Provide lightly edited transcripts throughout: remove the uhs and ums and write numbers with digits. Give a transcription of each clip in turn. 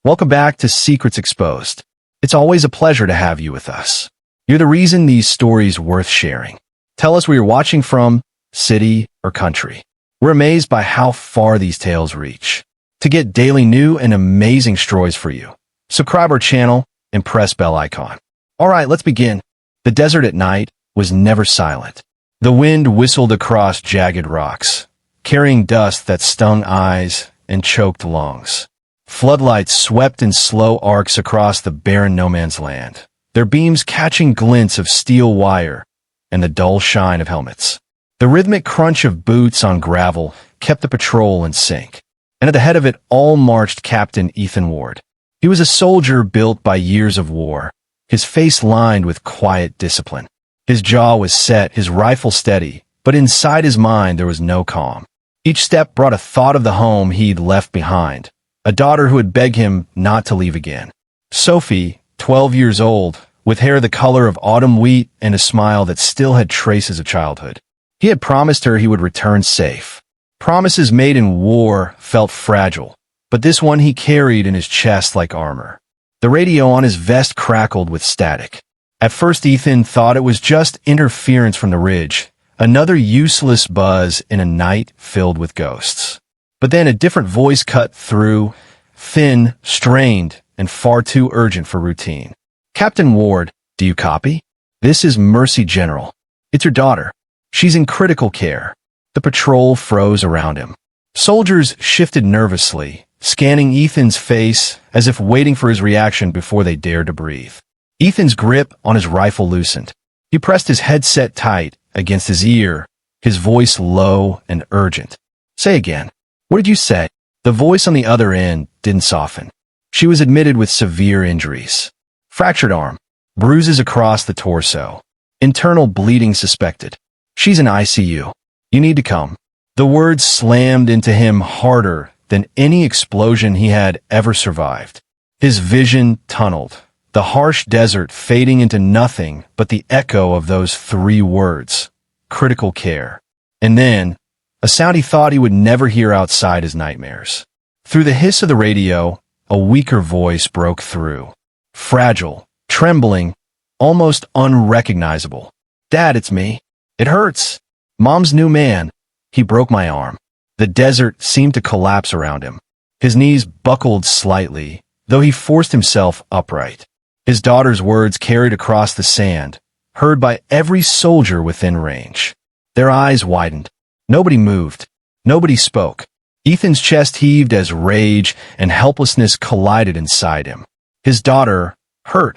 Welcome back to Secrets Exposed. It's always a pleasure to have you with us. You're the reason these stories worth sharing. Tell us where you're watching from, city or country. We're amazed by how far these tales reach. To get daily new and amazing stories for you, subscribe our channel and press bell icon. All right, let's begin. The desert at night was never silent. The wind whistled across jagged rocks, carrying dust that stung eyes and choked lungs. Floodlights swept in slow arcs across the barren no-man's land, their beams catching glints of steel wire and the dull shine of helmets. The rhythmic crunch of boots on gravel kept the patrol in sync, and at the head of it all marched Captain Ethan Ward. He was a soldier built by years of war, his face lined with quiet discipline. His jaw was set, his rifle steady, but inside his mind there was no calm. Each step brought a thought of the home he'd left behind, a daughter who had begged him not to leave again. Sophie, 12 years old, with hair the color of autumn wheat and a smile that still had traces of childhood. He had promised her he would return safe. Promises made in war felt fragile, but this one he carried in his chest like armor. The radio on his vest crackled with static. At first Ethan thought it was just interference from the ridge, another useless buzz in a night filled with ghosts. But then a different voice cut through, thin, strained, and far too urgent for routine. "Captain Ward, do you copy? This is Mercy General. It's your daughter. She's in critical care." The patrol froze around him. Soldiers shifted nervously, scanning Ethan's face as if waiting for his reaction before they dared to breathe. Ethan's grip on his rifle loosened. He pressed his headset tight against his ear, his voice low and urgent. "Say again. What did you say?" The voice on the other end didn't soften. She was admitted with severe injuries. Fractured arm, bruises across the torso, internal bleeding suspected. "She's in ICU. You need to come." The words slammed into him harder than any explosion he had ever survived. His vision tunneled, the harsh desert fading into nothing but the echo of those three words, critical care. And then, a sound he thought he would never hear outside his nightmares. Through the hiss of the radio, a weaker voice broke through. Fragile, trembling, almost unrecognizable. "Dad, it's me. It hurts. Mom's new man. He broke my arm." The desert seemed to collapse around him. His knees buckled slightly, though he forced himself upright. His daughter's words carried across the sand, heard by every soldier within range. Their eyes widened. Nobody moved. Nobody spoke. Ethan's chest heaved as rage and helplessness collided inside him. His daughter, hurt,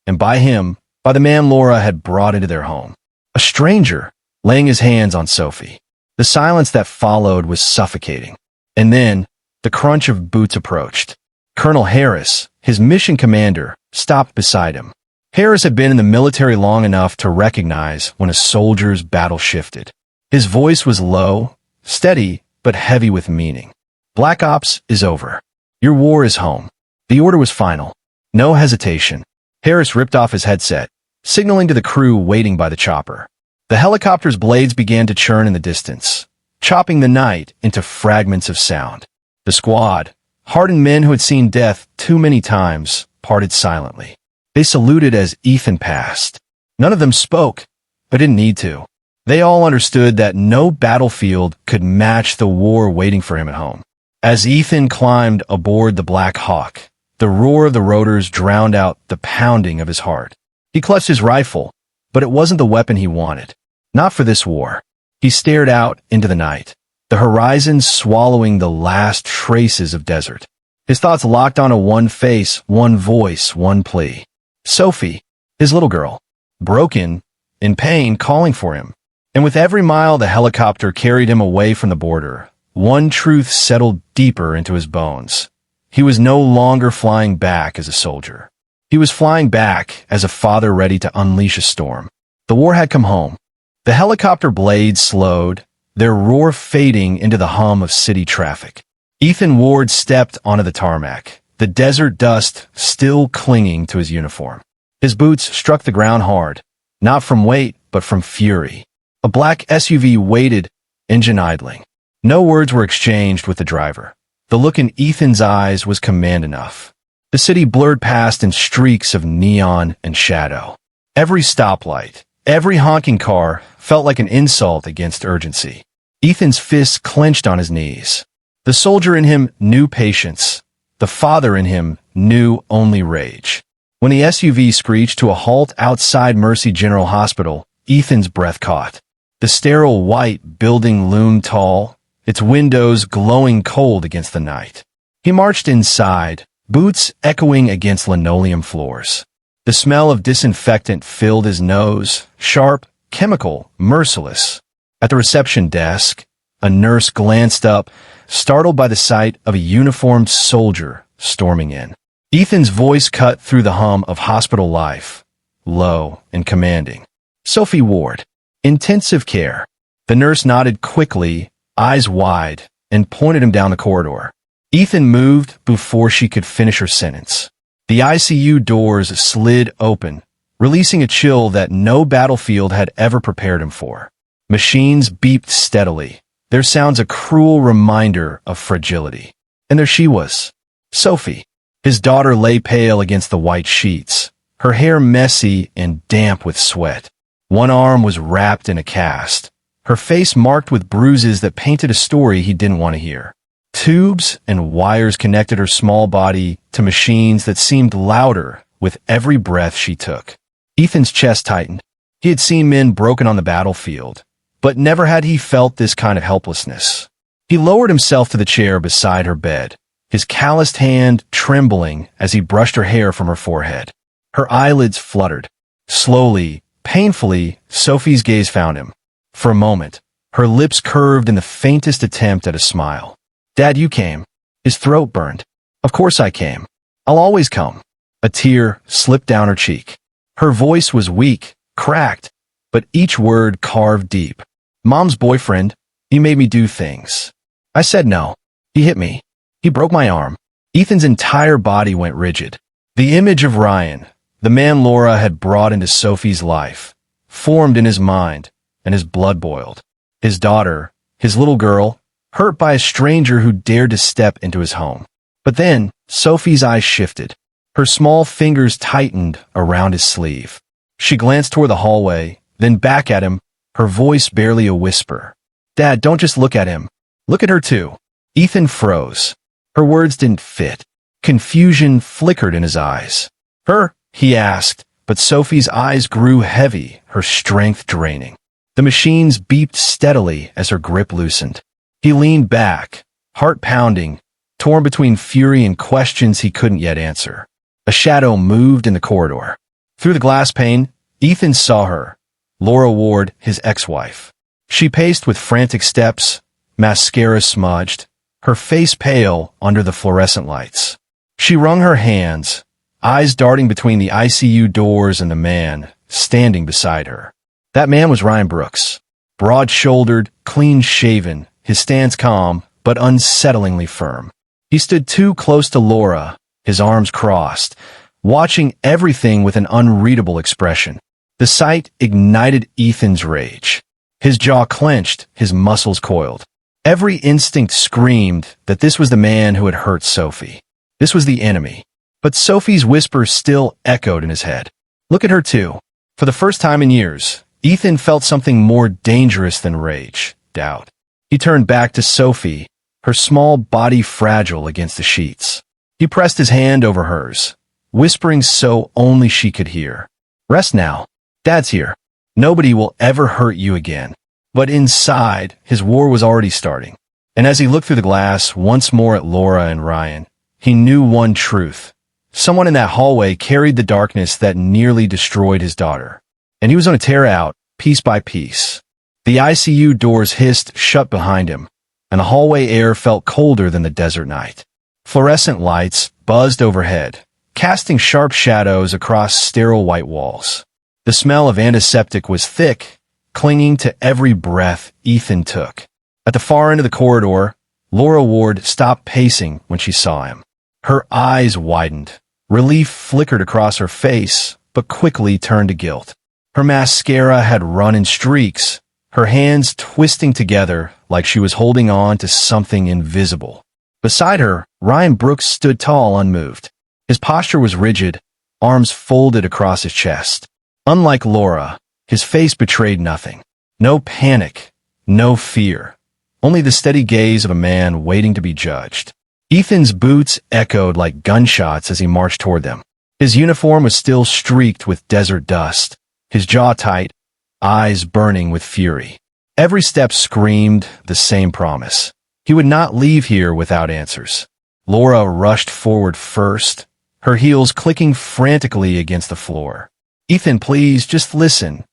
and by him, by the man Laura had brought into their home. A stranger, laying his hands on Sophie. The silence that followed was suffocating. And then, the crunch of boots approached. Colonel Harris, his mission commander, stopped beside him. Harris had been in the military long enough to recognize when a soldier's battle shifted. His voice was low, steady, but heavy with meaning. "Black Ops is over. Your war is home." The order was final. No hesitation. Harris ripped off his headset, signaling to the crew waiting by the chopper. The helicopter's blades began to churn in the distance, chopping the night into fragments of sound. The squad, hardened men who had seen death too many times, parted silently. They saluted as Ethan passed. None of them spoke, but didn't need to. They all understood that no battlefield could match the war waiting for him at home. As Ethan climbed aboard the Black Hawk, the roar of the rotors drowned out the pounding of his heart. He clutched his rifle, but it wasn't the weapon he wanted. Not for this war. He stared out into the night, the horizon swallowing the last traces of desert. His thoughts locked onto one face, one voice, one plea. Sophie, his little girl, broken, in pain, calling for him. And with every mile the helicopter carried him away from the border, one truth settled deeper into his bones. He was no longer flying back as a soldier. He was flying back as a father ready to unleash a storm. The war had come home. The helicopter blades slowed, their roar fading into the hum of city traffic. Ethan Ward stepped onto the tarmac, the desert dust still clinging to his uniform. His boots struck the ground hard, not from weight, but from fury. A black SUV waited, engine idling. No words were exchanged with the driver. The look in Ethan's eyes was command enough. The city blurred past in streaks of neon and shadow. Every stoplight, every honking car felt like an insult against urgency. Ethan's fists clenched on his knees. The soldier in him knew patience. The father in him knew only rage. When the SUV screeched to a halt outside Mercy General Hospital, Ethan's breath caught. The sterile white building loomed tall, its windows glowing cold against the night. He marched inside, boots echoing against linoleum floors. The smell of disinfectant filled his nose, sharp, chemical, merciless. At the reception desk, a nurse glanced up, startled by the sight of a uniformed soldier storming in. Ethan's voice cut through the hum of hospital life, low and commanding. "Sophie Ward, intensive care." The nurse nodded quickly, eyes wide, and pointed him down the corridor. Ethan moved before she could finish her sentence. The ICU doors slid open, releasing a chill that no battlefield had ever prepared him for. Machines beeped steadily, their sounds a cruel reminder of fragility. And there she was, Sophie. His daughter lay pale against the white sheets, her hair messy and damp with sweat. One arm was wrapped in a cast, her face marked with bruises that painted a story he didn't want to hear. Tubes and wires connected her small body to machines that seemed louder with every breath she took. Ethan's chest tightened. He had seen men broken on the battlefield, but never had he felt this kind of helplessness. He lowered himself to the chair beside her bed, his calloused hand trembling as he brushed her hair from her forehead. Her eyelids fluttered. Slowly, painfully, Sophie's gaze found him. For a moment, her lips curved in the faintest attempt at a smile. "Dad, you came." His throat burned. "Of course I came. I'll always come." A tear slipped down her cheek. Her voice was weak, cracked, but each word carved deep. "Mom's boyfriend, he made me do things. I said no. He hit me. He broke my arm." Ethan's entire body went rigid. The image of Ryan, the man Laura had brought into Sophie's life, formed in his mind, and his blood boiled. His daughter, his little girl, hurt by a stranger who dared to step into his home. But then, Sophie's eyes shifted. Her small fingers tightened around his sleeve. She glanced toward the hallway, then back at him, her voice barely a whisper. "Dad, don't just look at him. Look at her too." Ethan froze. Her words didn't fit. Confusion flickered in his eyes. "Her?" he asked, but Sophie's eyes grew heavy, her strength draining. The machines beeped steadily as her grip loosened. He leaned back, heart pounding, torn between fury and questions he couldn't yet answer. A shadow moved in the corridor. Through the glass pane, Ethan saw her, Laura Ward, his ex-wife. She paced with frantic steps, mascara smudged, her face pale under the fluorescent lights. She wrung her hands, eyes darting between the ICU doors and the man standing beside her. That man was Ryan Brooks, broad-shouldered, clean-shaven, his stance calm, but unsettlingly firm. He stood too close to Laura, his arms crossed, watching everything with an unreadable expression. The sight ignited Ethan's rage. His jaw clenched, his muscles coiled. Every instinct screamed that this was the man who had hurt Sophie. This was the enemy. But Sophie's whisper still echoed in his head. "Look at her too." For the first time in years, Ethan felt something more dangerous than rage, doubt. He turned back to Sophie, her small body fragile against the sheets. He pressed his hand over hers, whispering so only she could hear. "Rest now. Dad's here. Nobody will ever hurt you again." But inside, his war was already starting. And as he looked through the glass once more at Laura and Ryan, he knew one truth. Someone in that hallway carried the darkness that nearly destroyed his daughter. And he was going to tear out, piece by piece. The ICU doors hissed shut behind him, and the hallway air felt colder than the desert night. Fluorescent lights buzzed overhead, casting sharp shadows across sterile white walls. The smell of antiseptic was thick, clinging to every breath Ethan took. At the far end of the corridor, Laura Ward stopped pacing when she saw him. Her eyes widened. Relief flickered across her face, but quickly turned to guilt. Her mascara had run in streaks, her hands twisting together like she was holding on to something invisible. Beside her, Ryan Brooks stood tall, unmoved. His posture was rigid, arms folded across his chest. Unlike Laura, his face betrayed nothing. No panic, no fear. Only the steady gaze of a man waiting to be judged. Ethan's boots echoed like gunshots as he marched toward them. His uniform was still streaked with desert dust, his jaw tight, eyes burning with fury. Every step screamed the same promise. He would not leave here without answers. Laura rushed forward first, her heels clicking frantically against the floor. "Ethan, please, just listen."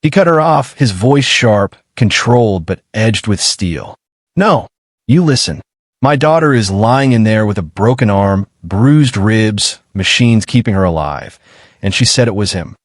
He cut her off, his voice sharp, controlled but edged with steel. "No, you listen. My daughter is lying in there with a broken arm, bruised ribs, machines keeping her alive, and she said it was him."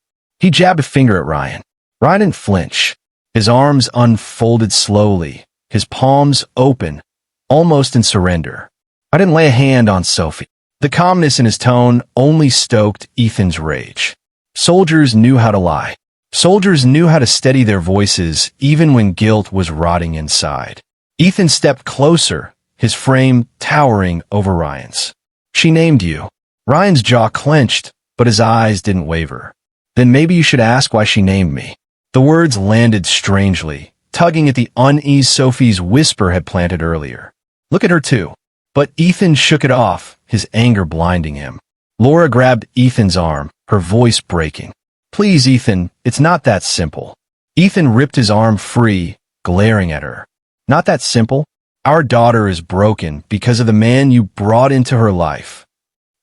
He jabbed a finger at Ryan. Ryan didn't flinch. His arms unfolded slowly, his palms open, almost in surrender. "I didn't lay a hand on Sophie." The calmness in his tone only stoked Ethan's rage. Soldiers knew how to lie. Soldiers knew how to steady their voices even when guilt was rotting inside. Ethan stepped closer, his frame towering over Ryan's. "She named you." Ryan's jaw clenched, but his eyes didn't waver. "Then maybe you should ask why she named me." The words landed strangely, tugging at the unease Sophie's whisper had planted earlier. "Look at her too." But Ethan shook it off, his anger blinding him. Laura grabbed Ethan's arm, her voice breaking. "Please, Ethan, it's not that simple." Ethan ripped his arm free, glaring at her. "Not that simple? Our daughter is broken because of the man you brought into her life."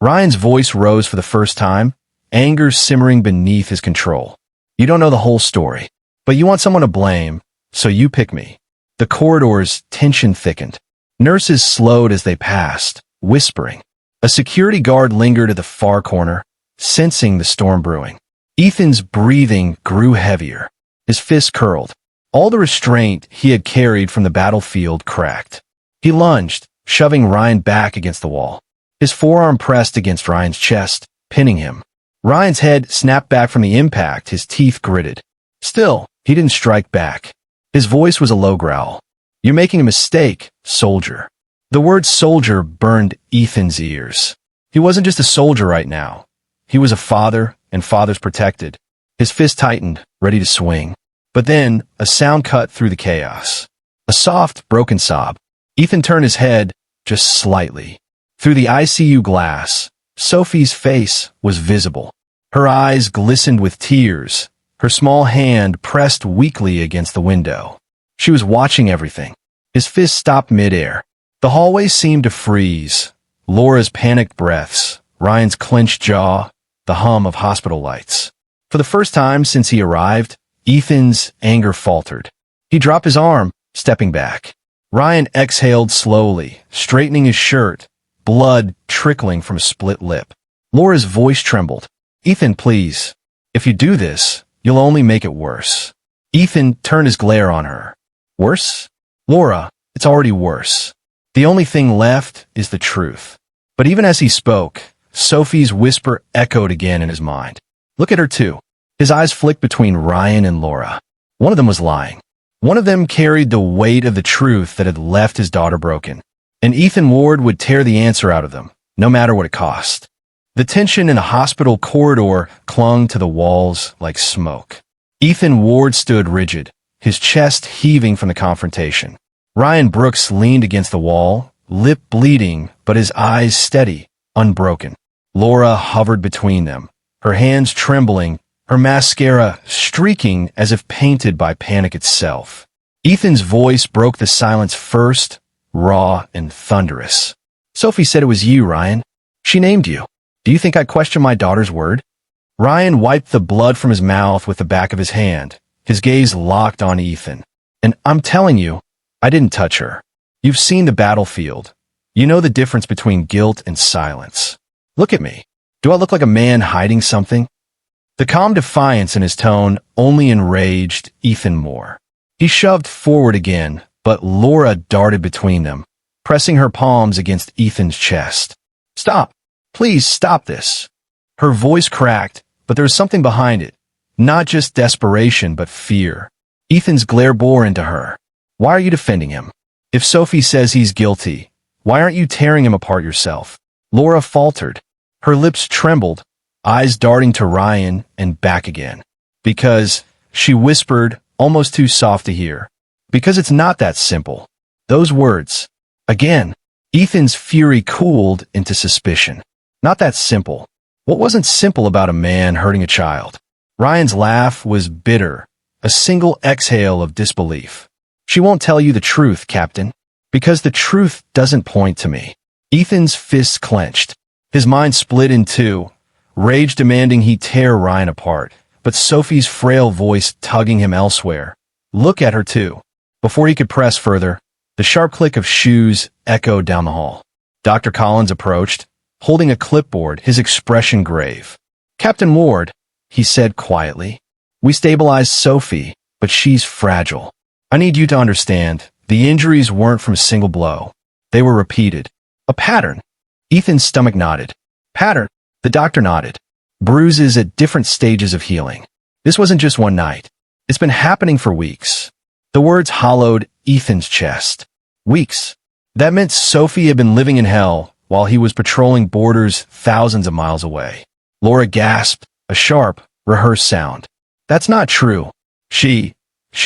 Ryan's voice rose for the first time, anger simmering beneath his control. "You don't know the whole story, but you want someone to blame, so you pick me." The corridor's tension thickened. Nurses slowed as they passed, whispering. A security guard lingered at the far corner, sensing the storm brewing. Ethan's breathing grew heavier. His fists curled. All the restraint he had carried from the battlefield cracked. He lunged, shoving Ryan back against the wall. His forearm pressed against Ryan's chest, pinning him. Ryan's head snapped back from the impact, his teeth gritted. Still, he didn't strike back. His voice was a low growl. "You're making a mistake, soldier." The word soldier burned Ethan's ears. He wasn't just a soldier right now. He was a father, and fathers protected. His fist tightened, ready to swing. But then, a sound cut through the chaos. A soft, broken sob. Ethan turned his head, just slightly. Through the ICU glass, Sophie's face was visible. Her eyes glistened with tears, her small hand pressed weakly against the window. She was watching everything. His fist stopped midair. The hallway seemed to freeze. Laura's panicked breaths, Ryan's clenched jaw, the hum of hospital lights. For the first time since he arrived, Ethan's anger faltered. He dropped his arm, stepping back. Ryan exhaled slowly, straightening his shirt, blood trickling from a split lip. Laura's voice trembled. "Ethan, please. If you do this, you'll only make it worse." Ethan turned his glare on her. "Worse? Laura, it's already worse. The only thing left is the truth." But even as he spoke, Sophie's whisper echoed again in his mind. "Look at her too." His eyes flicked between Ryan and Laura. One of them was lying. One of them carried the weight of the truth that had left his daughter broken. And Ethan Ward would tear the answer out of them, no matter what it cost. The tension in the hospital corridor clung to the walls like smoke. Ethan Ward stood rigid, his chest heaving from the confrontation. Ryan Brooks leaned against the wall, lip bleeding, but his eyes steady, unbroken. Laura hovered between them, her hands trembling, her mascara streaking as if painted by panic itself. Ethan's voice broke the silence first, raw and thunderous. "Sophie said it was you, Ryan. She named you. Do you think I question my daughter's word?" Ryan wiped the blood from his mouth with the back of his hand, his gaze locked on Ethan. "And I'm telling you, I didn't touch her. You've seen the battlefield. You know the difference between guilt and silence. Look at me. Do I look like a man hiding something?" The calm defiance in his tone only enraged Ethan more. He shoved forward again, but Laura darted between them, pressing her palms against Ethan's chest. "Stop. Please stop this." Her voice cracked, but there was something behind it. Not just desperation, but fear. Ethan's glare bore into her. "Why are you defending him? If Sophie says he's guilty, why aren't you tearing him apart yourself?" Laura faltered. Her lips trembled, eyes darting to Ryan and back again. Because, she whispered, almost too soft to hear. Because it's not that simple. Those words. Again, Ethan's fury cooled into suspicion. Not that simple. What wasn't simple about a man hurting a child? Ryan's laugh was bitter, a single exhale of disbelief. She won't tell you the truth, Captain. Because the truth doesn't point to me. Ethan's fists clenched. His mind split in two, rage demanding he tear Ryan apart, but Sophie's frail voice tugging him elsewhere. Look at her too. Before he could press further, the sharp click of shoes echoed down the hall. Dr. Collins approached, holding a clipboard, his expression grave. Captain Ward, he said quietly, we stabilized Sophie, but she's fragile. I need you to understand, the injuries weren't from a single blow. They were repeated. A pattern. Ethan's stomach nodded. Pattern. The doctor nodded. Bruises at different stages of healing. This wasn't just one night. It's been happening for weeks. The words hollowed Ethan's chest. Weeks. That meant Sophie had been living in hell while he was patrolling borders thousands of miles away. Laura gasped, a sharp, rehearsed sound. That's not true. She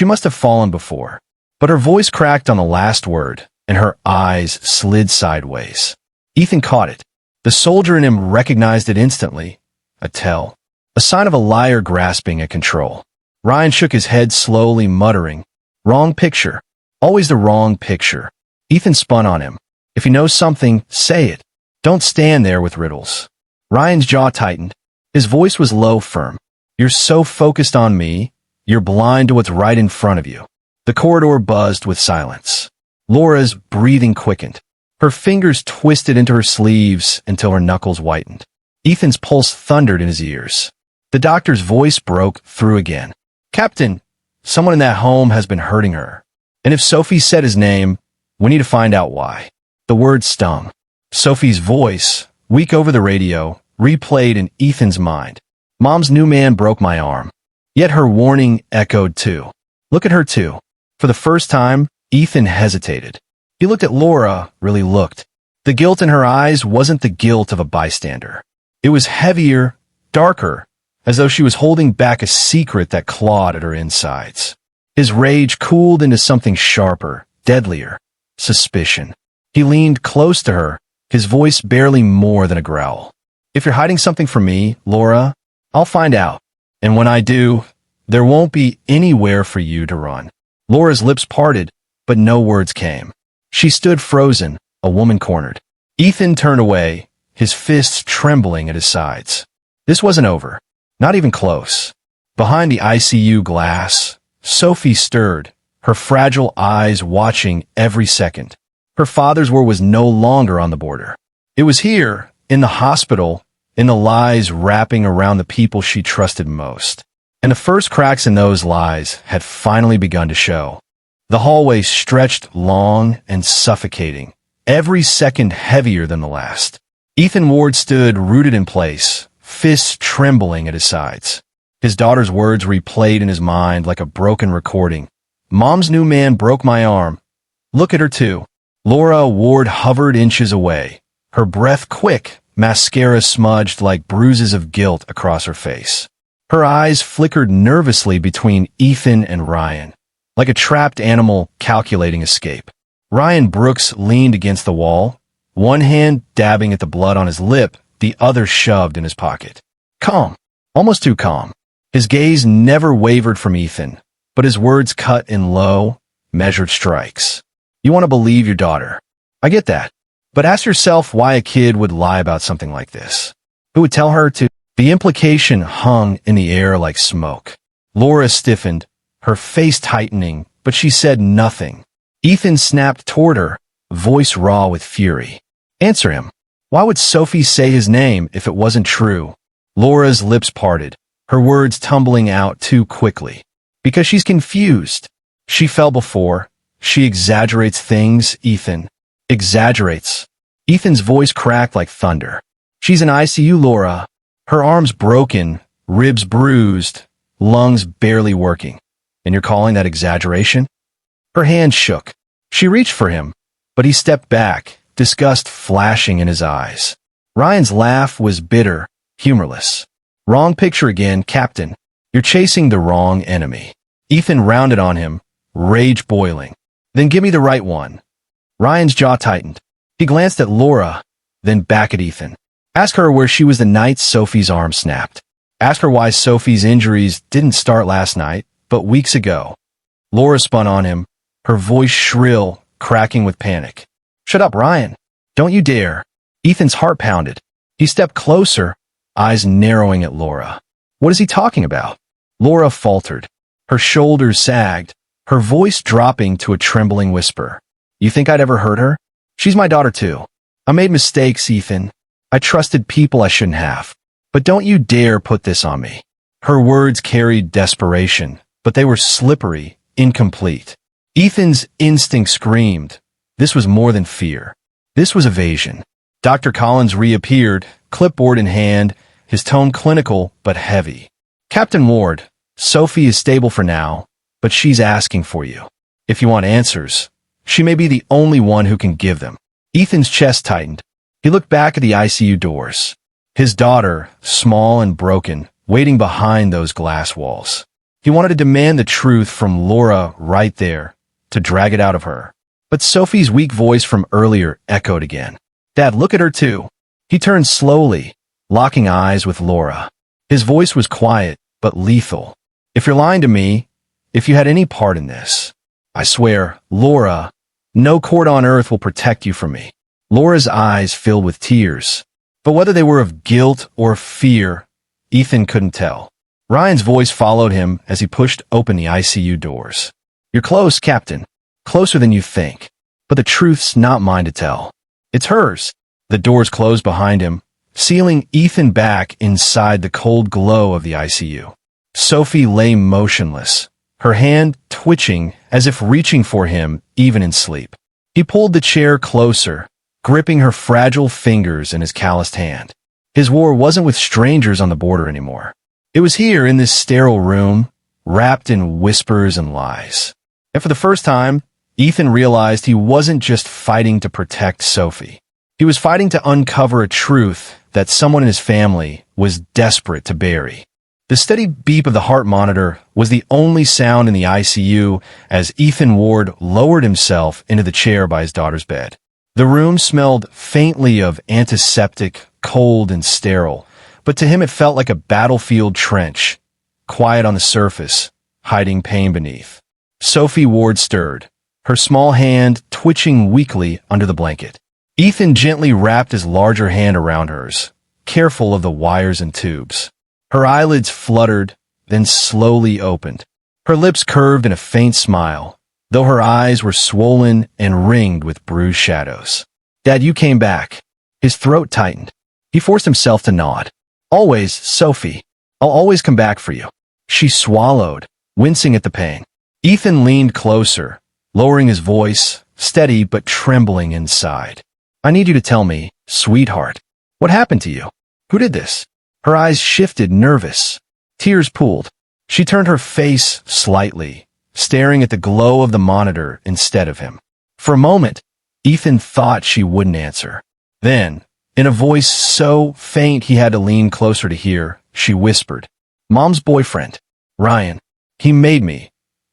must have fallen before. But her voice cracked on the last word, and her eyes slid sideways. Ethan caught it. The soldier in him recognized it instantly. A tell. A sign of a liar grasping at control. Ryan shook his head slowly, muttering, wrong picture. Always the wrong picture. Ethan spun on him. If you know something, say it. Don't stand there with riddles. Ryan's jaw tightened. His voice was low, firm. You're so focused on me, you're blind to what's right in front of you. The corridor buzzed with silence. Laura's breathing quickened. Her fingers twisted into her sleeves until her knuckles whitened. Ethan's pulse thundered in his ears. The doctor's voice broke through again. Captain, someone in that home has been hurting her. And if Sophie said his name, we need to find out why. The word stung. Sophie's voice, weak over the radio, replayed in Ethan's mind. Mom's new man broke my arm. Yet her warning echoed too. Look at her too. For the first time, Ethan hesitated. He looked at Laura, really looked. The guilt in her eyes wasn't the guilt of a bystander. It was heavier, darker, as though she was holding back a secret that clawed at her insides. His rage cooled into something sharper, deadlier. Suspicion. He leaned close to her, his voice barely more than a growl. If you're hiding something from me, Laura, I'll find out. And when I do, there won't be anywhere for you to run. Laura's lips parted, but no words came. She stood frozen, a woman cornered. Ethan turned away, his fists trembling at his sides. This wasn't over. Not even close. Behind the ICU glass, Sophie stirred, her fragile eyes watching every second. Her father's war was no longer on the border. It was here, in the hospital, in the lies wrapping around the people she trusted most. And the first cracks in those lies had finally begun to show. The hallway stretched long and suffocating, every second heavier than the last. Ethan Ward stood rooted in place, fists trembling at his sides. His daughter's words replayed in his mind like a broken recording. Mom's new man broke my arm. Look at her too. Laura Ward hovered inches away, her breath quick, mascara smudged like bruises of guilt across her face. Her eyes flickered nervously between Ethan and Ryan, like a trapped animal calculating escape. Ryan Brooks leaned against the wall, one hand dabbing at the blood on his lip, the other shoved in his pocket. Calm, almost too calm. His gaze never wavered from Ethan, but his words cut in low, measured strikes. You want to believe your daughter. I get that. But ask yourself why a kid would lie about something like this. Who would tell her to? The implication hung in the air like smoke. Laura stiffened, her face tightening, but she said nothing. Ethan snapped toward her, voice raw with fury. Answer him. Why would Sophie say his name if it wasn't true? Laura's lips parted, her words tumbling out too quickly. Because she's confused. She fell before. She exaggerates things, Ethan. Exaggerates. Ethan's voice cracked like thunder. She's in ICU, Laura. Her arms broken, ribs bruised, lungs barely working. And you're calling that exaggeration? Her hand shook. She reached for him, but he stepped back, disgust flashing in his eyes. Ryan's laugh was bitter, humorless. Wrong picture again, Captain. You're chasing the wrong enemy. Ethan rounded on him, rage boiling. Then give me the right one. Ryan's jaw tightened. He glanced at Laura, then back at Ethan. Ask her where she was the night Sophie's arm snapped. Ask her why Sophie's injuries didn't start last night, but weeks ago. Laura spun on him, her voice shrill, cracking with panic. Shut up, Ryan. Don't you dare. Ethan's heart pounded. He stepped closer, eyes narrowing at Laura. What is he talking about? Laura faltered. Her shoulders sagged, her voice dropping to a trembling whisper. You think I'd ever hurt her? She's my daughter too. I made mistakes, Ethan. I trusted people I shouldn't have. But don't you dare put this on me. Her words carried desperation, but they were slippery, incomplete. Ethan's instinct screamed. This was more than fear. This was evasion. Dr. Collins reappeared, clipboard in hand, his tone clinical but heavy. Captain Ward, Sophie is stable for now, but she's asking for you. If you want answers, she may be the only one who can give them. Ethan's chest tightened. He looked back at the ICU doors. His daughter, small and broken, waiting behind those glass walls. He wanted to demand the truth from Laura right there, to drag it out of her. But Sophie's weak voice from earlier echoed again. Dad, look at her too. He turned slowly, locking eyes with Laura. His voice was quiet, but lethal. If you're lying to me, if you had any part in this, I swear, Laura, no court on earth will protect you from me. Laura's eyes filled with tears, but whether they were of guilt or fear, Ethan couldn't tell. Ryan's voice followed him as he pushed open the ICU doors. You're close, Captain. Closer than you think. But the truth's not mine to tell. It's hers. The doors closed behind him, sealing Ethan back inside the cold glow of the ICU. Sophie lay motionless, her hand twitching as if reaching for him even in sleep. He pulled the chair closer, gripping her fragile fingers in his calloused hand. His war wasn't with strangers on the border anymore. It was here in this sterile room, wrapped in whispers and lies. And for the first time, Ethan realized he wasn't just fighting to protect Sophie. He was fighting to uncover a truth that someone in his family was desperate to bury. The steady beep of the heart monitor was the only sound in the ICU as Ethan Ward lowered himself into the chair by his daughter's bed. The room smelled faintly of antiseptic, cold and sterile, but to him it felt like a battlefield trench, quiet on the surface, hiding pain beneath. Sophie Ward stirred, her small hand twitching weakly under the blanket. Ethan gently wrapped his larger hand around hers, careful of the wires and tubes. Her eyelids fluttered, then slowly opened. Her lips curved in a faint smile, though her eyes were swollen and ringed with bruised shadows. Dad, you came back. His throat tightened. He forced himself to nod. Always, Sophie. I'll always come back for you. She swallowed, wincing at the pain. Ethan leaned closer, lowering his voice, steady but trembling inside. I need you to tell me, sweetheart, what happened to you? Who did this? Her eyes shifted, nervous. Tears pooled. She turned her face slightly, staring at the glow of the monitor instead of him. For a moment, Ethan thought she wouldn't answer. Then, in a voice so faint he had to lean closer to hear, she whispered, Mom's boyfriend, Ryan. He made me.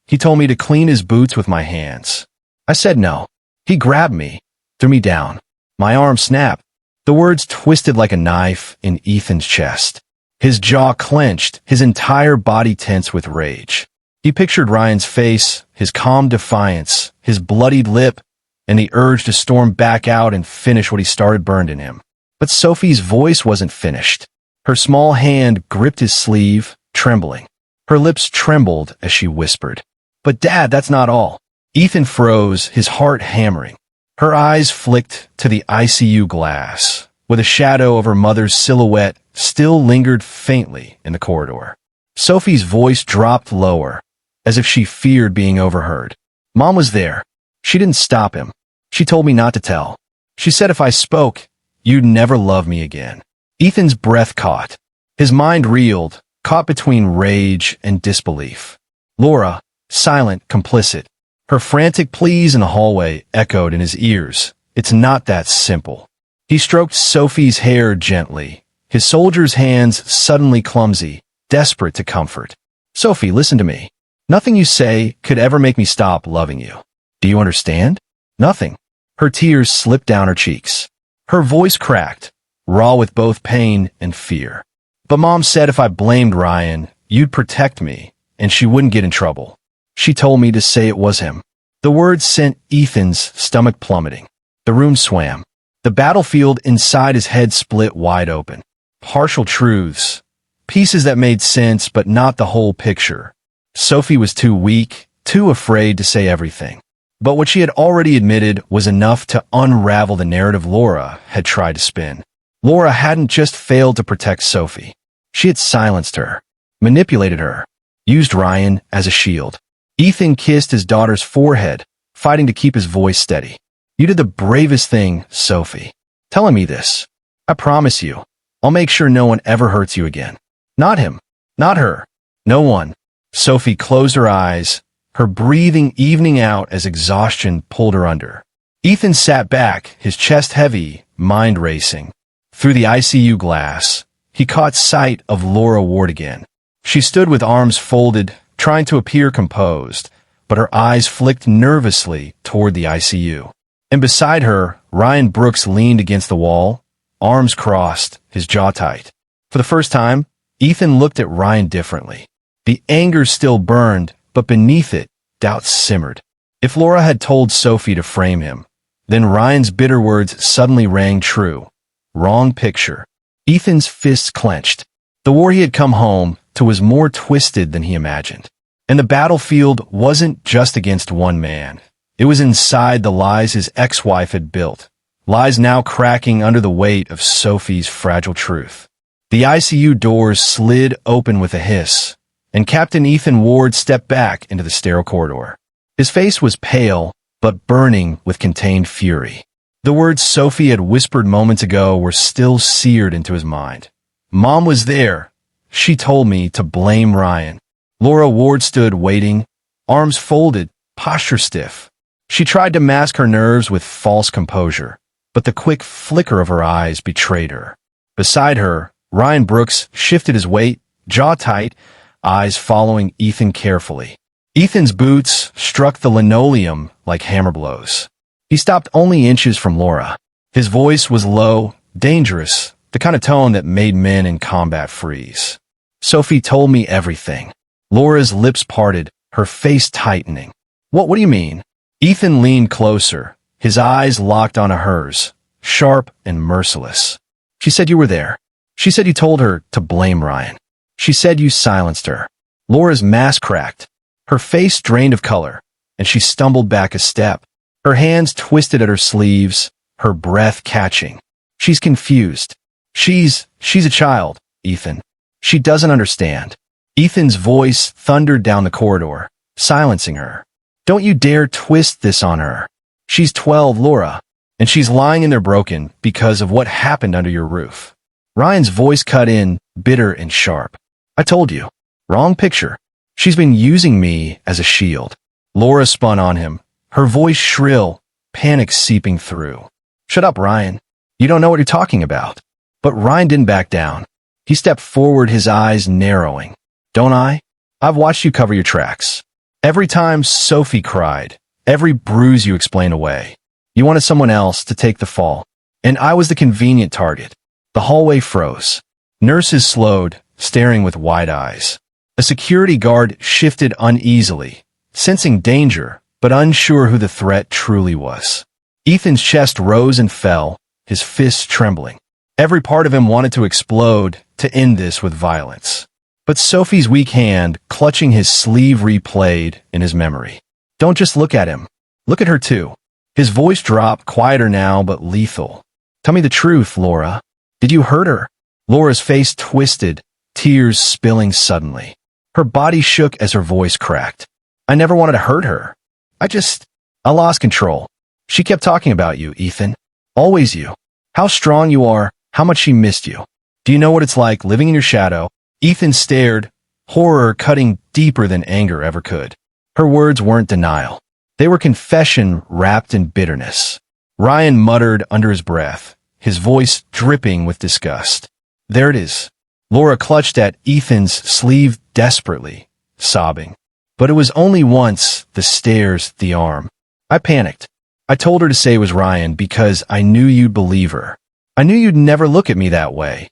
He told me to clean his boots with my hands. I said no. He grabbed me, threw me down. My arm snapped. The words twisted like a knife in Ethan's chest. His jaw clenched, his entire body tense with rage. He pictured Ryan's face, his calm defiance, his bloodied lip, and the urge to storm back out and finish what he started burned in him. But Sophie's voice wasn't finished. Her small hand gripped his sleeve, trembling. Her lips trembled as she whispered, But Dad, that's not all. Ethan froze, his heart hammering. Her eyes flicked to the ICU glass, where the shadow of her mother's silhouette still lingered faintly in the corridor. Sophie's voice dropped lower, as if she feared being overheard. Mom was there. She didn't stop him. She told me not to tell. She said if I spoke, you'd never love me again. Ethan's breath caught. His mind reeled, caught between rage and disbelief. Laura, silent, complicit. Her frantic pleas in the hallway echoed in his ears. It's not that simple. He stroked Sophie's hair gently, his soldier's hands suddenly clumsy, desperate to comfort. Sophie, listen to me. Nothing you say could ever make me stop loving you. Do you understand? Nothing. Her tears slipped down her cheeks. Her voice cracked, raw with both pain and fear. But Mom said if I blamed Ryan, you'd protect me, and she wouldn't get in trouble. She told me to say it was him. The words sent Ethan's stomach plummeting. The room swam. The battlefield inside his head split wide open. Partial truths. Pieces that made sense, but not the whole picture. Sophie was too weak, too afraid to say everything. But what she had already admitted was enough to unravel the narrative Laura had tried to spin. Laura hadn't just failed to protect Sophie. She had silenced her, manipulated her, used Ryan as a shield. Ethan kissed his daughter's forehead, fighting to keep his voice steady. You did the bravest thing, Sophie. Telling me this. I promise you, I'll make sure no one ever hurts you again. Not him. Not her. No one. Sophie closed her eyes, her breathing evening out as exhaustion pulled her under. Ethan sat back, his chest heavy, mind racing. Through the ICU glass, he caught sight of Laura Ward again. She stood with arms folded, trying to appear composed, but her eyes flicked nervously toward the ICU. And beside her, Ryan Brooks leaned against the wall, arms crossed, his jaw tight. For the first time, Ethan looked at Ryan differently. The anger still burned, but beneath it, doubt simmered. If Laura had told Sophie to frame him, then Ryan's bitter words suddenly rang true. Wrong picture. Ethan's fists clenched. The war he had come home to was more twisted than he imagined. And the battlefield wasn't just against one man. It was inside the lies his ex-wife had built. Lies now cracking under the weight of Sophie's fragile truth. The ICU doors slid open with a hiss, and Captain Ethan Ward stepped back into the sterile corridor. His face was pale, but burning with contained fury. The words Sophie had whispered moments ago were still seared into his mind. Mom was there. She told me to blame Ryan. Laura Ward stood waiting, arms folded, posture stiff. She tried to mask her nerves with false composure, but the quick flicker of her eyes betrayed her. Beside her, Ryan Brooks shifted his weight, jaw tight, eyes following Ethan carefully. Ethan's boots struck the linoleum like hammer blows. He stopped only inches from Laura. His voice was low, dangerous, the kind of tone that made men in combat freeze. Sophie told me everything. Laura's lips parted, her face tightening. What do you mean? Ethan leaned closer, his eyes locked onto hers, sharp and merciless. She said you were there. She said you told her to blame Ryan. She said you silenced her. Laura's mask cracked. Her face drained of color, and she stumbled back a step. Her hands twisted at her sleeves, her breath catching. She's confused. She's a child, Ethan. She doesn't understand. Ethan's voice thundered down the corridor, silencing her. Don't you dare twist this on her. She's 12, Laura, and she's lying in there broken because of what happened under your roof. Ryan's voice cut in, bitter and sharp. I told you. Wrong picture. She's been using me as a shield. Laura spun on him, her voice shrill, panic seeping through. Shut up, Ryan. You don't know what you're talking about. But Ryan didn't back down. He stepped forward, his eyes narrowing. Don't I? I've watched you cover your tracks. Every time Sophie cried, every bruise you explained away. You wanted someone else to take the fall. And I was the convenient target. The hallway froze. Nurses slowed, staring with wide eyes. A security guard shifted uneasily, sensing danger, but unsure who the threat truly was. Ethan's chest rose and fell, his fists trembling. Every part of him wanted to explode, to end this with violence. But Sophie's weak hand, clutching his sleeve, replayed in his memory. Don't just look at him. Look at her too. His voice dropped, quieter now, but lethal. Tell me the truth, Laura. Did you hurt her? Laura's face twisted, tears spilling suddenly. Her body shook as her voice cracked. I never wanted to hurt her. I lost control. She kept talking about you, Ethan. Always you. How strong you are, how much she missed you. Do you know what it's like living in your shadow? Ethan stared, horror cutting deeper than anger ever could. Her words weren't denial. They were confession wrapped in bitterness. Ryan muttered under his breath, his voice dripping with disgust. There it is. Laura clutched at Ethan's sleeve desperately, sobbing. But it was only once, the stairs, the arm. I panicked. I told her to say it was Ryan because I knew you'd believe her. I knew you'd never look at me that way.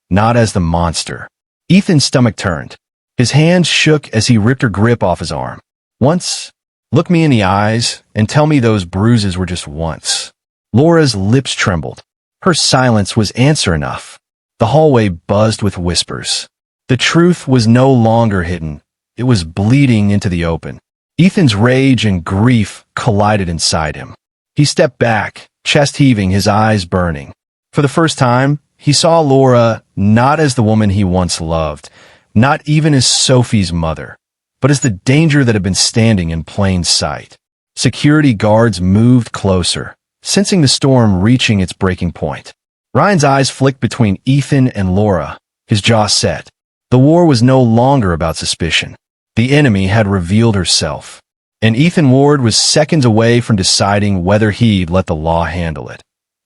Not as the monster. Ethan's stomach turned. His hands shook as he ripped her grip off his arm. Once? Look me in the eyes and tell me those bruises were just once. Laura's lips trembled. Her silence was answer enough. The hallway buzzed with whispers. The truth was no longer hidden. It was bleeding into the open. Ethan's rage and grief collided inside him. He stepped back, chest heaving, his eyes burning. For the first time, he saw Laura not as the woman he once loved, not even as Sophie's mother, but as the danger that had been standing in plain sight. Security guards moved closer, sensing the storm reaching its breaking point. Ryan's eyes flicked between Ethan and Laura, his jaw set. The war was no longer about suspicion. The enemy had revealed herself, and Ethan Ward was seconds away from deciding whether he'd let the law handle it,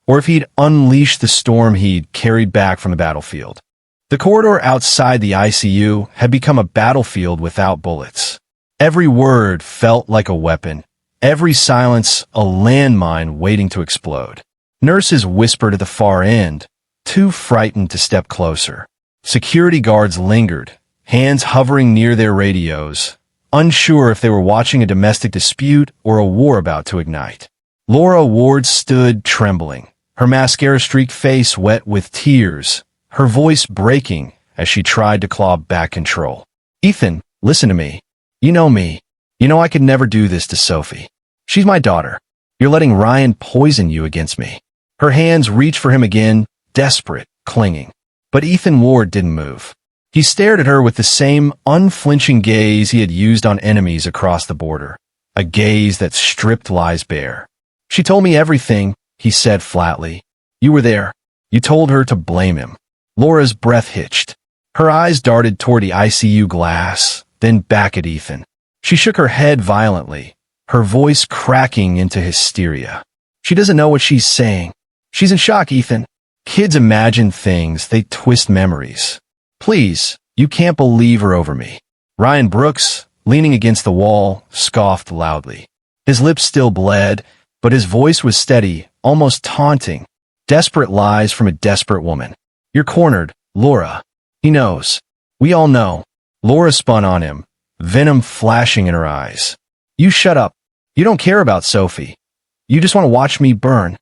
or if he'd unleash the storm he'd carried back from the battlefield. The corridor outside the ICU had become a battlefield without bullets. Every word felt like a weapon, every silence a landmine waiting to explode. Nurses whispered at the far end, too frightened to step closer. Security guards lingered, hands hovering near their radios, unsure if they were watching a domestic dispute or a war about to ignite. Laura Ward stood trembling, her mascara-streaked face wet with tears, her voice breaking as she tried to claw back control. Ethan, listen to me. You know me. You know I could never do this to Sophie. She's my daughter. You're letting Ryan poison you against me. Her hands reached for him again, desperate, clinging. But Ethan Ward didn't move. He stared at her with the same unflinching gaze he had used on enemies across the border, a gaze that stripped lies bare. She told me everything, he said flatly. You were there. You told her to blame him. Laura's breath hitched. Her eyes darted toward the ICU glass, then back at Ethan. She shook her head violently, her voice cracking into hysteria. She doesn't know what she's saying. She's in shock, Ethan. Kids imagine things, they twist memories. Please, you can't believe her over me. Ryan Brooks, leaning against the wall, scoffed loudly. His lips still bled, but his voice was steady, almost taunting. Desperate lies from a desperate woman. You're cornered, Laura. He knows. We all know. Laura spun on him, venom flashing in her eyes. You shut up. You don't care about Sophie. You just want to watch me burn.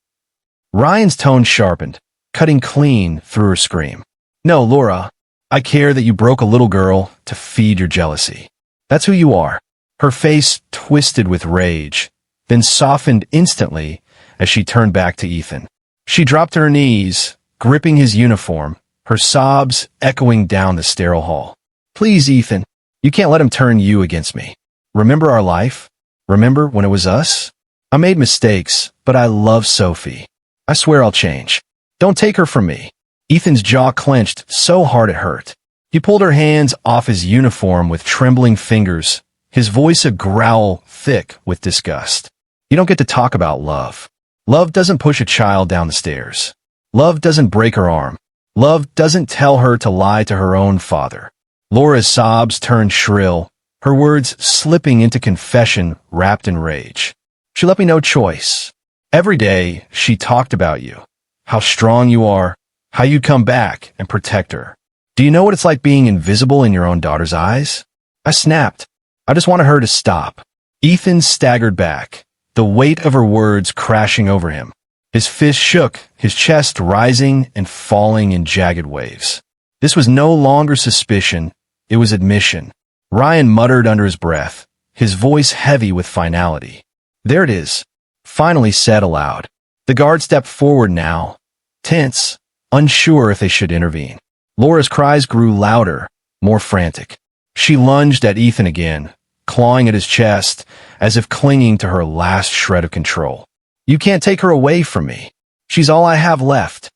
Ryan's tone sharpened, cutting clean through her scream. No, Laura. I care that you broke a little girl to feed your jealousy. That's who you are. Her face twisted with rage, then softened instantly as she turned back to Ethan. She dropped to her knees, gripping his uniform, her sobs echoing down the sterile hall. Please, Ethan, you can't let him turn you against me. Remember our life? Remember when it was us? I made mistakes, but I love Sophie. I swear I'll change. Don't take her from me. Ethan's jaw clenched so hard it hurt. He pulled her hands off his uniform with trembling fingers, his voice a growl thick with disgust. You don't get to talk about love. Love doesn't push a child down the stairs. Love doesn't break her arm. Love doesn't tell her to lie to her own father. Laura's sobs turned shrill, her words slipping into confession wrapped in rage. She left me no choice. Every day, she talked about you, how strong you are, how you'd come back and protect her. Do you know what it's like being invisible in your own daughter's eyes? I snapped. I just wanted her to stop. Ethan staggered back, the weight of her words crashing over him. His fist shook, his chest rising and falling in jagged waves. This was no longer suspicion, it was admission. Ryan muttered under his breath, his voice heavy with finality. There it is, finally said aloud. The guard stepped forward now, tense, unsure if they should intervene. Laura's cries grew louder, more frantic. She lunged at Ethan again, clawing at his chest, as if clinging to her last shred of control. You can't take her away from me. She's all I have left.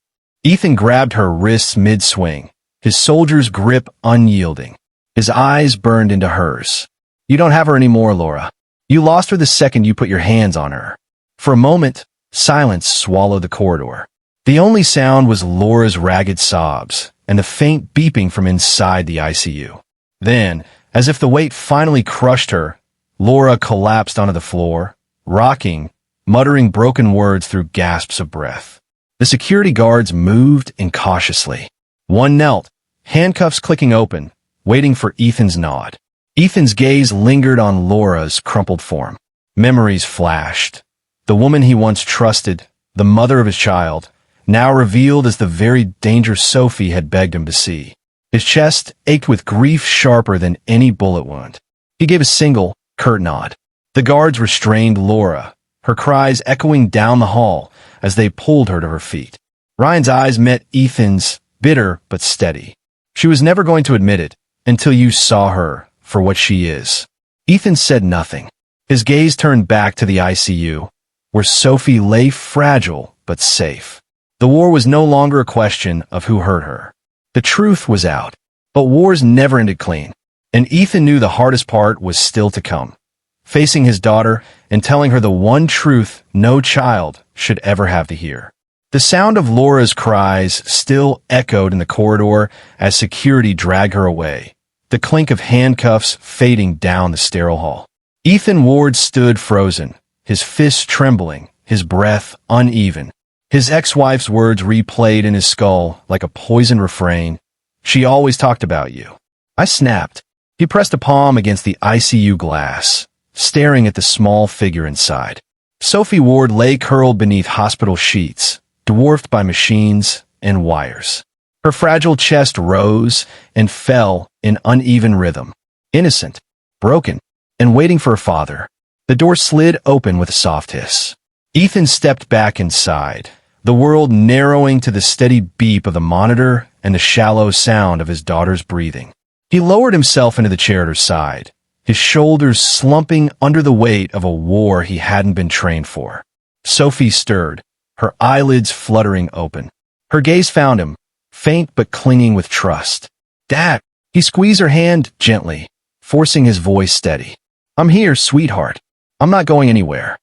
Ethan grabbed her wrists mid-swing, his soldier's grip unyielding. His eyes burned into hers. You don't have her anymore, Laura. You lost her the second you put your hands on her. For a moment, silence swallowed the corridor. The only sound was Laura's ragged sobs and the faint beeping from inside the ICU. Then, as if the weight finally crushed her, Laura collapsed onto the floor, rocking, muttering broken words through gasps of breath. The security guards moved incautiously. One knelt, handcuffs clicking open, waiting for Ethan's nod. Ethan's gaze lingered on Laura's crumpled form. Memories flashed. The woman he once trusted, the mother of his child, now revealed as the very danger Sophie had begged him to see. His chest ached with grief sharper than any bullet wound. He gave a single, curt nod. The guards restrained Laura, her cries echoing down the hall as they pulled her to her feet. Ryan's eyes met Ethan's, bitter but steady. She was never going to admit it until you saw her for what she is. Ethan said nothing. His gaze turned back to the ICU, where Sophie lay fragile but safe. The war was no longer a question of who hurt her. The truth was out. But wars never ended clean. And Ethan knew the hardest part was still to come. Facing his daughter and telling her the one truth no child should ever have to hear. The sound of Laura's cries still echoed in the corridor as security dragged her away, the clink of handcuffs fading down the sterile hall. Ethan Ward stood frozen, his fists trembling, his breath uneven. His ex-wife's words replayed in his skull like a poisoned refrain. "She always talked about you." I snapped. He pressed a palm against the ICU glass, staring at the small figure inside. Sophie Ward lay curled beneath hospital sheets, dwarfed by machines and wires. Her fragile chest rose and fell in uneven rhythm. Innocent, broken, and waiting for her father. The door slid open with a soft hiss. Ethan stepped back inside, the world narrowing to the steady beep of the monitor and the shallow sound of his daughter's breathing. He lowered himself into the chair at her side, his shoulders slumping under the weight of a war he hadn't been trained for. Sophie stirred, her eyelids fluttering open. Her gaze found him, faint but clinging with trust. "Dad!" He squeezed her hand gently, forcing his voice steady. "I'm here, sweetheart. I'm not going anywhere."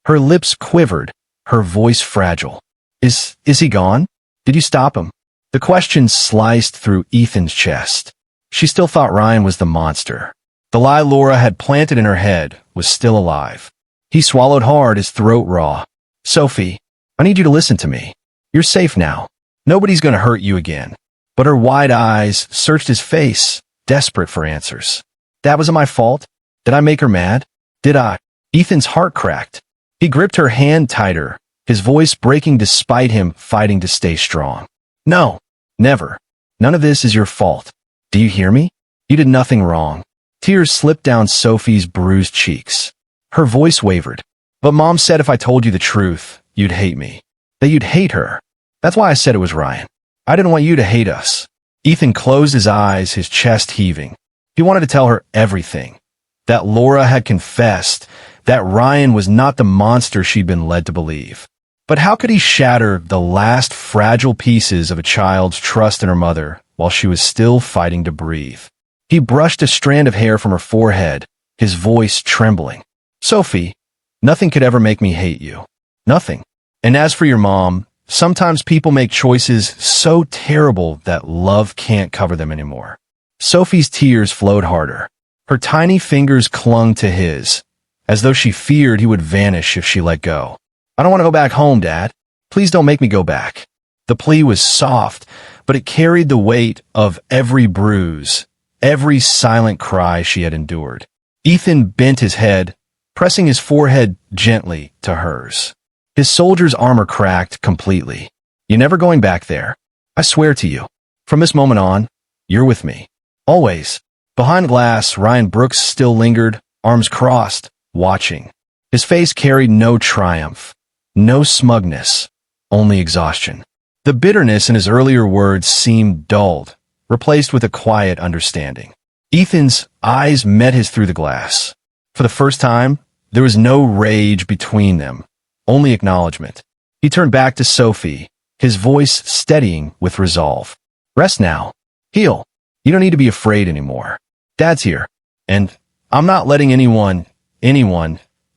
Her lips quivered, her voice fragile. Is he gone? Did you stop him?" The question sliced through Ethan's chest. She still thought Ryan was the monster. The lie Laura had planted in her head was still alive. He swallowed hard, his throat raw. "Sophie, I need you to listen to me. You're safe now. Nobody's going to hurt you again." But her wide eyes searched his face, desperate for answers. "That wasn't my fault. Did I make her mad? Did I?" Ethan's heart cracked. He gripped her hand tighter, his voice breaking despite him fighting to stay strong. "No, never. None of this is your fault. Do you hear me? You did nothing wrong." Tears slipped down Sophie's bruised cheeks. Her voice wavered. "But Mom said if I told you the truth, you'd hate me. That you'd hate her. That's why I said it was Ryan. I didn't want you to hate us." Ethan closed his eyes, his chest heaving. He wanted to tell her everything. That Laura had confessed, that Ryan was not the monster she'd been led to believe. But how could he shatter the last fragile pieces of a child's trust in her mother while she was still fighting to breathe? He brushed a strand of hair from her forehead, his voice trembling. "Sophie, nothing could ever make me hate you. Nothing. And as for your mom, sometimes people make choices so terrible that love can't cover them anymore." Sophie's tears flowed harder. Her tiny fingers clung to his, as though she feared he would vanish if she let go. "I don't want to go back home, Dad. Please don't make me go back." The plea was soft, but it carried the weight of every bruise, every silent cry she had endured. Ethan bent his head, pressing his forehead gently to hers. His soldier's armor cracked completely. "You're never going back there. I swear to you. From this moment on, you're with me. Always." Behind glass, Ryan Brooks still lingered, arms crossed, watching. His face carried no triumph, no smugness, only exhaustion. The bitterness in his earlier words seemed dulled, replaced with a quiet understanding. Ethan's eyes met his through the glass. For the first time, there was no rage between them, only acknowledgement. He turned back to Sophie, his voice steadying with resolve. "Rest now. Heal. You don't need to be afraid anymore. Dad's here, and I'm not letting anyone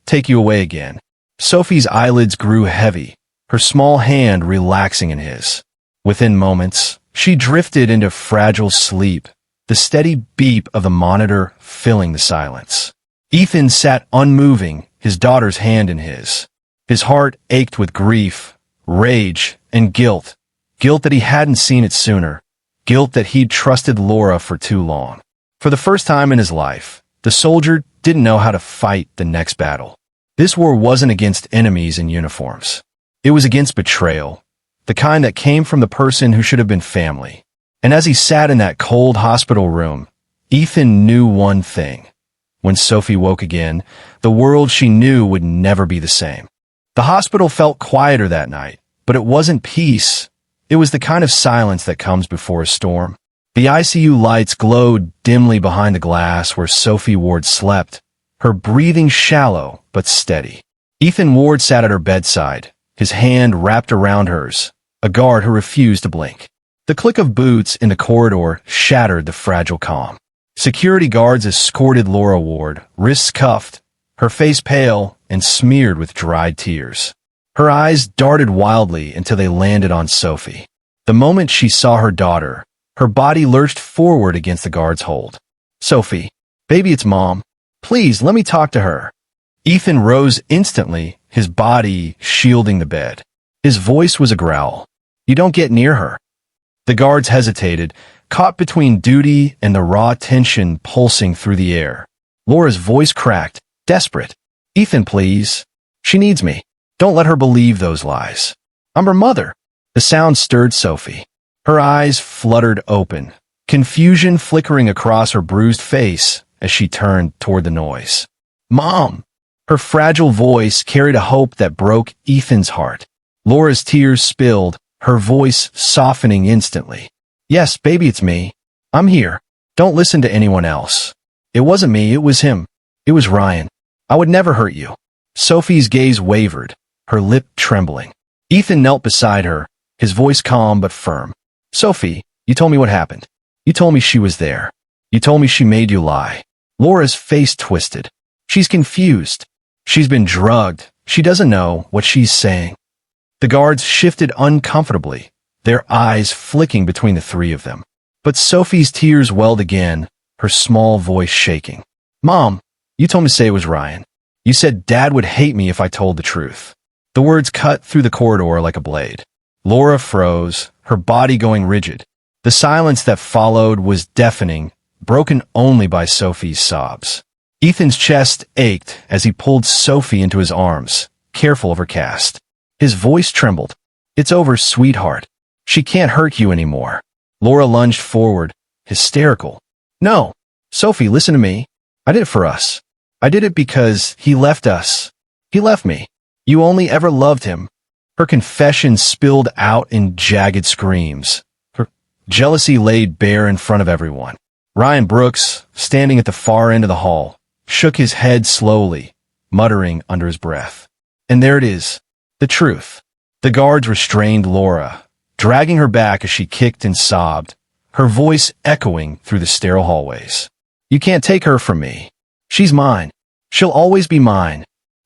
take you away again." Sophie's eyelids grew heavy, her small hand relaxing in his. Within moments, she drifted into fragile sleep, the steady beep of the monitor filling the silence. Ethan sat unmoving, his daughter's hand in his. His heart ached with grief, rage, and guilt. Guilt that he hadn't seen it sooner. Guilt that he'd trusted Laura for too long. For the first time in his life, the soldier didn't know how to fight the next battle. This war wasn't against enemies in uniforms. It was against betrayal, the kind that came from the person who should have been family. And as he sat in that cold hospital room, Ethan knew one thing. When Sophie woke again, the world she knew would never be the same. The hospital felt quieter that night, but it wasn't peace. It was the kind of silence that comes before a storm. The ICU lights glowed dimly behind the glass where Sophie Ward slept, her breathing shallow but steady. Ethan Ward sat at her bedside, his hand wrapped around hers, a guard who refused to blink. The click of boots in the corridor shattered the fragile calm. Security guards escorted Laura Ward, wrists cuffed, her face pale and smeared with dried tears. Her eyes darted wildly until they landed on Sophie. The moment she saw her daughter, her body lurched forward against the guard's hold. "Sophie, baby, it's Mom. Please, let me talk to her." Ethan rose instantly, his body shielding the bed. His voice was a growl. "You don't get near her." The guards hesitated, caught between duty and the raw tension pulsing through the air. Laura's voice cracked, desperate. "Ethan, please. She needs me. Don't let her believe those lies. I'm her mother." The sound stirred Sophie. Her eyes fluttered open, confusion flickering across her bruised face as she turned toward the noise. "Mom!" Her fragile voice carried a hope that broke Ethan's heart. Laura's tears spilled, her voice softening instantly. "Yes, baby, it's me. I'm here. Don't listen to anyone else. It wasn't me, it was him. It was Ryan. I would never hurt you." Sophie's gaze wavered, her lip trembling. Ethan knelt beside her, his voice calm but firm. "Sophie, you told me what happened. You told me she was there. You told me she made you lie." Laura's face twisted. She's confused. She's been drugged. She doesn't know what she's saying. The guards shifted uncomfortably, their eyes flicking between the three of them. But Sophie's tears welled again, her small voice shaking. "Mom, you told me to say it was Ryan. You said Dad would hate me if I told the truth." The words cut through the corridor like a blade. Laura froze, her body going rigid. The silence that followed was deafening, broken only by Sophie's sobs. Ethan's chest ached as he pulled Sophie into his arms, careful of her cast. His voice trembled. "It's over, sweetheart. She can't hurt you anymore." Laura lunged forward, hysterical. "No, Sophie, listen to me. I did it for us. I did it because he left us. He left me. You only ever loved him." Her confession spilled out in jagged screams. Her jealousy laid bare in front of everyone. Ryan Brooks, standing at the far end of the hall, shook his head slowly, muttering under his breath. And there it is, the truth. The guards restrained Laura, dragging her back as she kicked and sobbed, her voice echoing through the sterile hallways. "You can't take her from me. She's mine. She'll always be mine."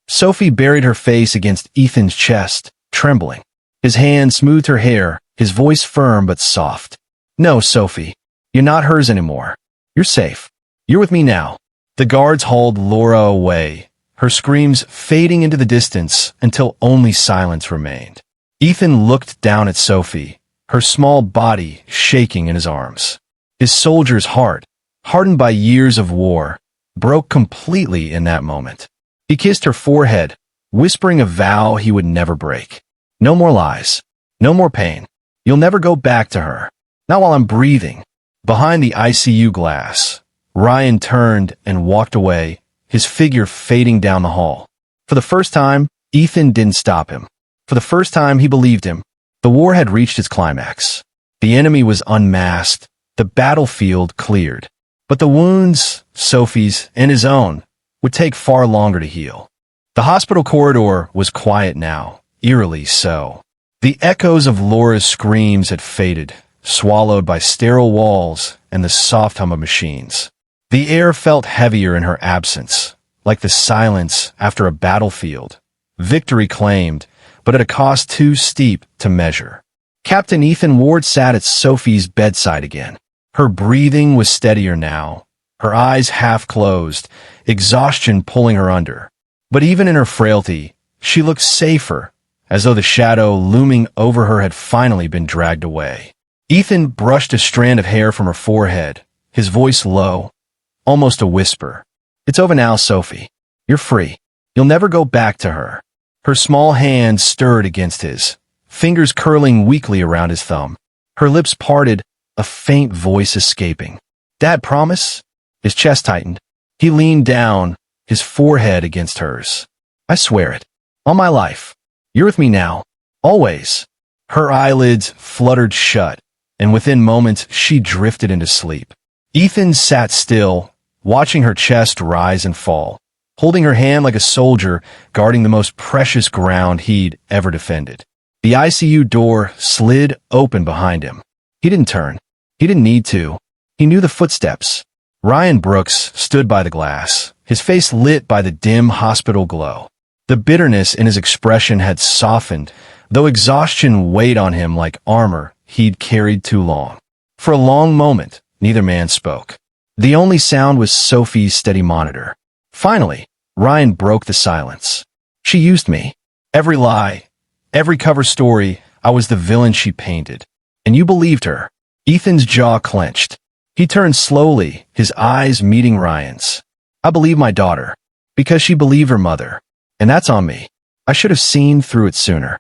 Sophie buried her face against Ethan's chest, trembling. His hand smoothed her hair, his voice firm but soft. "No, Sophie, you're not hers anymore. You're safe. You're with me now." The guards hauled Laura away, her screams fading into the distance until only silence remained. Ethan looked down at Sophie, her small body shaking in his arms. His soldier's heart, hardened by years of war, broke completely in that moment. He kissed her forehead, whispering a vow he would never break. "No more lies. No more pain. You'll never go back to her. Not while I'm breathing." Behind the ICU glass, Ryan turned and walked away, his figure fading down the hall. For the first time, Ethan didn't stop him. For the first time, he believed him. The war had reached its climax. The enemy was unmasked, the battlefield cleared. But the wounds, Sophie's and his own, would take far longer to heal. The hospital corridor was quiet now, eerily so. The echoes of Laura's screams had faded, swallowed by sterile walls and the soft hum of machines. The air felt heavier in her absence, like the silence after a battlefield. Victory claimed, but at a cost too steep to measure. Captain Ethan Ward sat at Sophie's bedside again. Her breathing was steadier now, her eyes half closed, exhaustion pulling her under. But even in her frailty, she looked safer, as though the shadow looming over her had finally been dragged away. Ethan brushed a strand of hair from her forehead, his voice low, almost a whisper. "It's over now, Sophie. You're free. You'll never go back to her." Her small hand stirred against his, fingers curling weakly around his thumb. Her lips parted, a faint voice escaping. "Dad, promise?" His chest tightened. He leaned down, his forehead against hers. "I swear it. On my life. You're with me now. Always." Her eyelids fluttered shut, and within moments she drifted into sleep. Ethan sat still, watching her chest rise and fall, holding her hand like a soldier guarding the most precious ground he'd ever defended. The ICU door slid open behind him. He didn't turn. He didn't need to. He knew the footsteps. Ryan Brooks stood by the glass, his face lit by the dim hospital glow. The bitterness in his expression had softened, though exhaustion weighed on him like armor he'd carried too long. For a long moment, neither man spoke. The only sound was Sophie's steady monitor. Finally, Ryan broke the silence. "She used me. Every lie, every cover story, I was the villain she painted. And you believed her." Ethan's jaw clenched. He turned slowly, his eyes meeting Ryan's. "I believe my daughter, because she believed her mother. And that's on me. I should have seen through it sooner."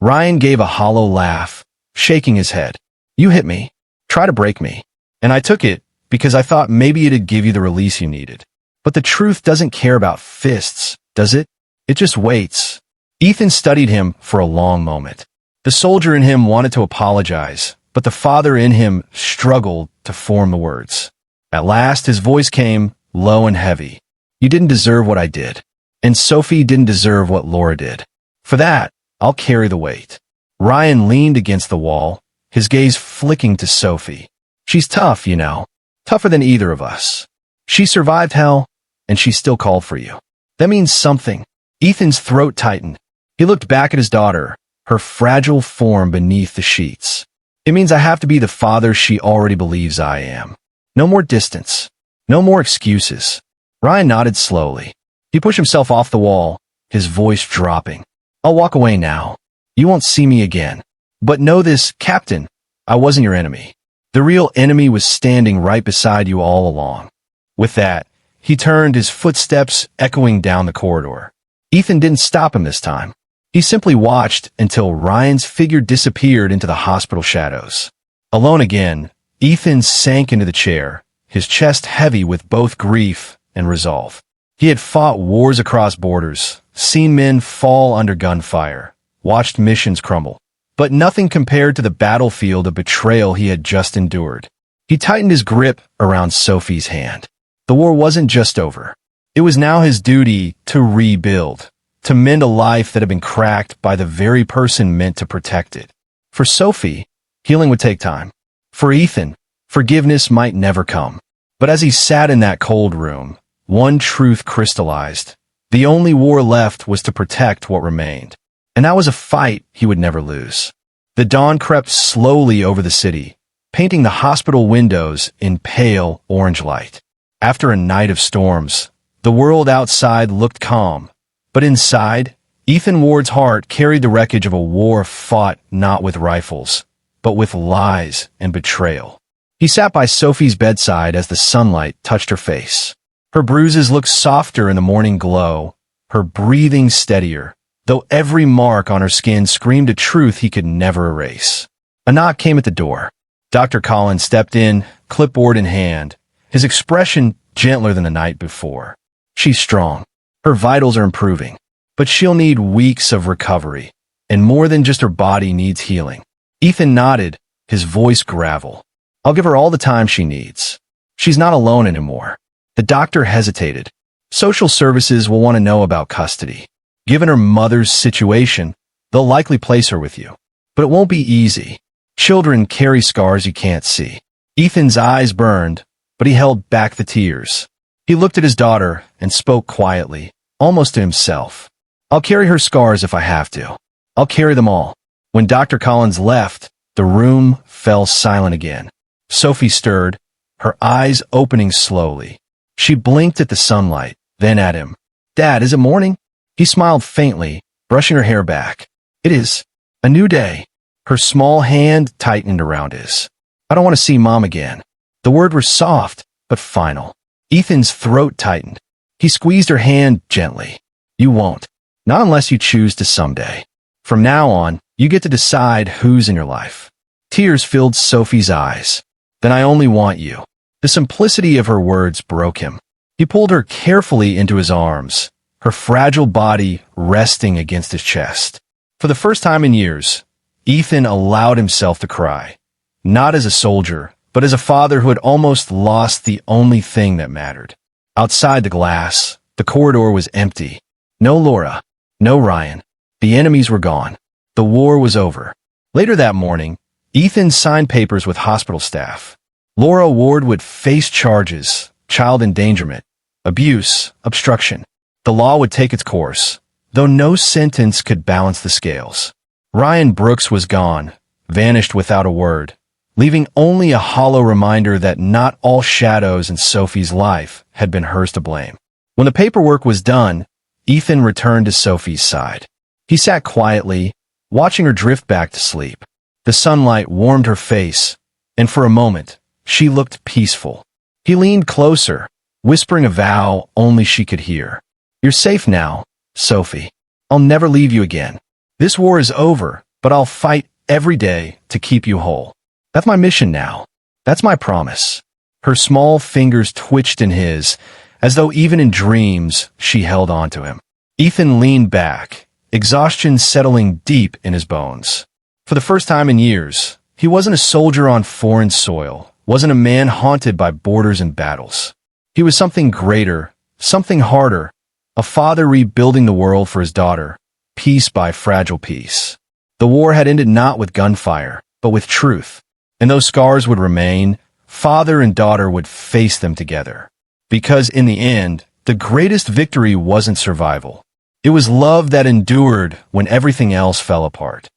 Ryan gave a hollow laugh, shaking his head. "You hit me, try to break me. And I took it because I thought maybe it'd give you the release you needed. But the truth doesn't care about fists, does it? It just waits." Ethan studied him for a long moment. The soldier in him wanted to apologize, but the father in him struggled to form the words. At last, his voice came, low and heavy. "You didn't deserve what I did. And Sophie didn't deserve what Laura did. For that, I'll carry the weight." Ryan leaned against the wall, his gaze flicking to Sophie. "She's tough, you know. Tougher than either of us. She survived hell, and she still called for you. That means something." Ethan's throat tightened. He looked back at his daughter, her fragile form beneath the sheets. "It means I have to be the father she already believes I am. No more distance. No more excuses." Ryan nodded slowly. He pushed himself off the wall, his voice dropping. "I'll walk away now. You won't see me again. But know this, Captain, I wasn't your enemy. The real enemy was standing right beside you all along." With that, he turned, his footsteps echoing down the corridor. Ethan didn't stop him this time. He simply watched until Ryan's figure disappeared into the hospital shadows. Alone again, Ethan sank into the chair, his chest heavy with both grief and resolve. He had fought wars across borders, seen men fall under gunfire, watched missions crumble, but nothing compared to the battlefield of betrayal he had just endured. He tightened his grip around Sophie's hand. The war wasn't just over. It was now his duty to rebuild, to mend a life that had been cracked by the very person meant to protect it. For Sophie, healing would take time. For Ethan, forgiveness might never come. But as he sat in that cold room, one truth crystallized. The only war left was to protect what remained. And that was a fight he would never lose. The dawn crept slowly over the city, painting the hospital windows in pale orange light. After a night of storms, the world outside looked calm. But inside, Ethan Ward's heart carried the wreckage of a war fought not with rifles, but with lies and betrayal. He sat by Sophie's bedside as the sunlight touched her face. Her bruises looked softer in the morning glow, her breathing steadier, though every mark on her skin screamed a truth he could never erase. A knock came at the door. Dr. Collins stepped in, clipboard in hand, his expression gentler than the night before. "She's strong. Her vitals are improving, but she'll need weeks of recovery, and more than just her body needs healing." Ethan nodded, his voice gravel. "I'll give her all the time she needs. She's not alone anymore." The doctor hesitated. "Social services will want to know about custody. Given her mother's situation, they'll likely place her with you. But it won't be easy. Children carry scars you can't see." Ethan's eyes burned, but he held back the tears. He looked at his daughter and spoke quietly, almost to himself. "I'll carry her scars if I have to. I'll carry them all. When Dr. Collins left, the room fell silent again. Sophie stirred, her eyes opening slowly. She blinked at the sunlight, then at him. Dad, is it morning? He smiled faintly, brushing her hair back. It is. A new day. Her small hand tightened around his. I don't want to see Mom again. The words were soft, but final. Ethan's throat tightened. He squeezed her hand gently. You won't. Not unless you choose to someday. From now on, you get to decide who's in your life. Tears filled Sophie's eyes. Then I only want you. The simplicity of her words broke him. He pulled her carefully into his arms, her fragile body resting against his chest. For the first time in years, Ethan allowed himself to cry. Not as a soldier, but as a father who had almost lost the only thing that mattered. Outside the glass, the corridor was empty. No Laura. No Ryan. The enemies were gone. The war was over. Later that morning, Ethan signed papers with hospital staff. Laura Ward would face charges, child endangerment, abuse, obstruction. The law would take its course, though no sentence could balance the scales. Ryan Brooks was gone, vanished without a word, leaving only a hollow reminder that not all shadows in Sophie's life had been hers to blame. When the paperwork was done, Ethan returned to Sophie's side. He sat quietly, watching her drift back to sleep. The sunlight warmed her face, and for a moment, she looked peaceful. He leaned closer, whispering a vow only she could hear. You're safe now, Sophie. I'll never leave you again. This war is over, but I'll fight every day to keep you whole. That's my mission now. That's my promise. Her small fingers twitched in his, as though even in dreams she held on to him. Ethan leaned back, exhaustion settling deep in his bones. For the first time in years, he wasn't a soldier on foreign soil, wasn't a man haunted by borders and battles. He was something greater, something harder, a father rebuilding the world for his daughter, piece by fragile piece. The war had ended not with gunfire, but with truth. And those scars would remain. Father and daughter would face them together. Because in the end, the greatest victory wasn't survival. It was love that endured when everything else fell apart.